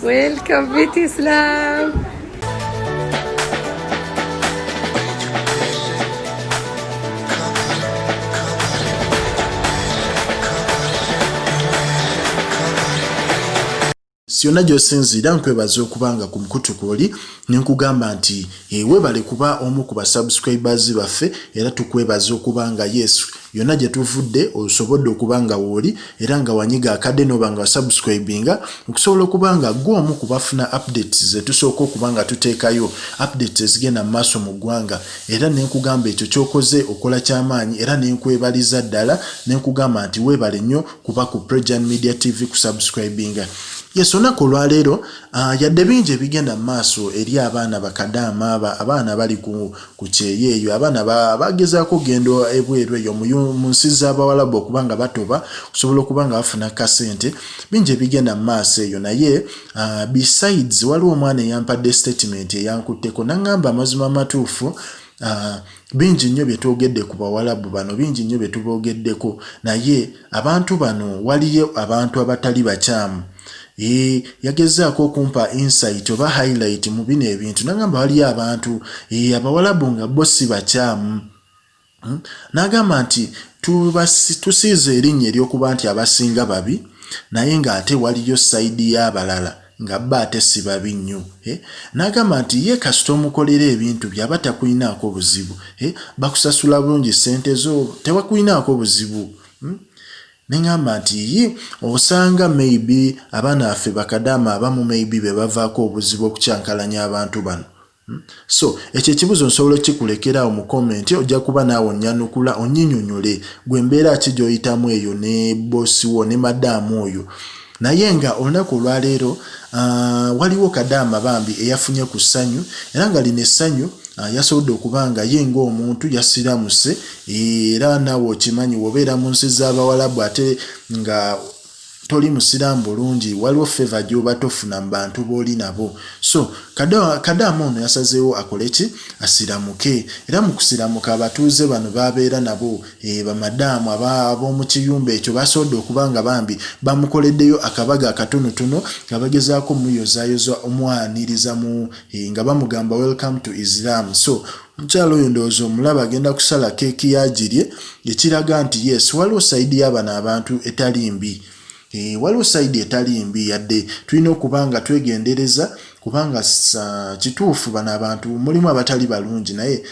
Welcome Bit Islam. Siona gyosinzira nkwebaza okubanga ku mukutu kwoli nenkugamba nti webale kuba omu ku basubscribers baffe era tukwebaza okubanga Yesu yonna gye tuvudde osobodde okubanga wooli era nga wanyiga akadde n'obanga wasubscribinga okusobola okubanga gw'omu ku bafuna updates ze tusooka okubanga tuteekayo updates ezigenda mu maaso mu ggwanga era nenkugamba ekyo ky'okoze okola ky'amaanyi era nenkwebaliza ddala nenkugamba nti webale nnyo kuba ku Prejan Media TV kusubscribinga. Yes, olunaku olwaleero yadde bingi ebigenda mu maaso eri abaana bakadaama abaana bali ku kyeyo eyo abaana bagezaako gendo ebweru eyo mu nsi z'Abawalabu okubanga batoba okusobola okubanga bafuna kasente bingi ebigenda mu maaso eyo naye besides waliwo omwana eyampadde statement eyankutteko nangamba amazima amatuufu bingi nnyo bye twogedde ku Bawalabu bano bingi nnyo bye tuboogeddeko naye abantu bano waliyo abantu abatali bakyamu. Yagezaako okumpa insight oba highlight mu bino ebintu nagamba waliyo abantu Abawalabu nga bo si bakyamu. Nagamba nti tusiize erinnya ery'okuba nti abasinga babi naye ng'ate waliyo sayidi y'abalala nga bba ate si babi nnyo. Nagamba nti ye kasita omukolera ebintu byaba takulinaako buzibu bakusasula bulungi ssente zo tewakulinaako buzibu. Nengamba nti osanga maybe abaana baffe bakadaama abamu maybe be bavaako obuzibu okukyankalanya abantu bano. So ekyo ekibuzo nsobola okikulekeraawo mu komenti ojja kuba naawe onnyanukula onnyinyonnyole gwe mbeera ki gy'oyitamu eyo ne bossi wo ne madaamu oyo. Naye nga olunaku olwaleero waliwo kadaama bambi eyafunye ku ssanyu era nga lino essanyu yasobodde okubanga ye ng'omuntu yasiramuse era naawe okimanyi wobeera mu nsi z'Abawalabu ate nga toli musiraamu bulungi waliwo favor gy'oba tofuna mu bantu b'oli nabo. So kadaama ono yasazeewo akole ki asiramuke era mu kusiramuka abatuuze bano babeera nabo bamadaamu ab'omu kiyumba ekyo basobodde okubanga bambi bamukoleddeyo akabaga akatonotono nga bagezaako muyozaayoza omwaniriza nga bamugamba welcome to Islam. So mukyalo oyo ndowooza omulaba agenda kusala keeki yagirye ekiraga nti yes waliwo sayidi y'abano abantu etali mbi. Waliwo sayidi etali mbi yadde tulina okubanga twegendereza kubanga kituufu bano abantu mulimu abatali balungi naye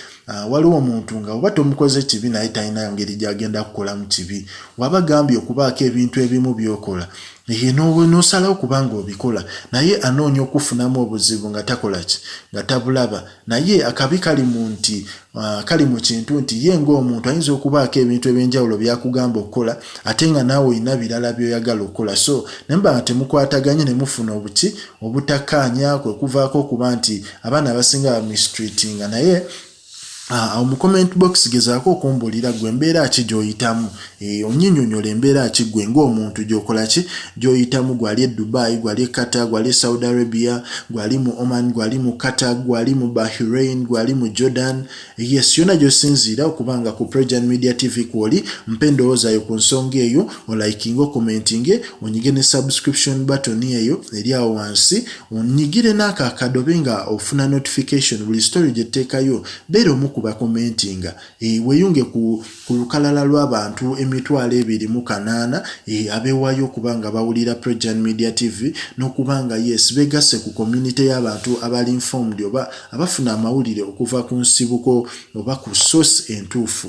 waliwo omuntu nga oba tomukoze kibi naye talina ngeri gy'agenda kukolamu kibi wabagambye okubaako ebintu ebimu by'okola n'osalawo kubanga obikola naye anoonya okufunamu obuzibu nga takola ki nga tabulaba naye akabi kali mu kintu nti ye ng'omuntu ayinza okubaako ebintu ebyenjawulo byakugamba okukola ate nga naawe olina birala by'oyagala okukola. So nemba nga temukwataganye ne mufuna obutakkaanya kwe kuvaako okuba nti abaana abasinga bamistreatinga naye mu comment box gezaako okumbuulira gwe embeera ki gy'oyitamu onnyinyonnyola embeera ki gwe ng'omuntu gy'okola ki gy'oyitamu gwali e Dubai gwali e Qatar gwali e Saudi Arabia gwali mu Oman gwali mu Qatar gwali mu Bahrain gwali mu Jordan. Yes yonna gy'osinziira okubanga ku Prejan Media TV kwoli mpe endowooza yo ku nsonga eyo olikinge okomentinge onyige ne subscription button eyo eri awo wansi onyigire n'ako akadobe nga ofuna notification buli story gye tuteekayo beera omu kuba commentinga weyunge ku lukalala lw'abantu 228 abeewayo okubanga bawulira Prejan Media TV n'okubanga yes begasse ku community y'abantu abali informed oba abafuna amawulire okuva ku nsibuko oba ku source entuufu.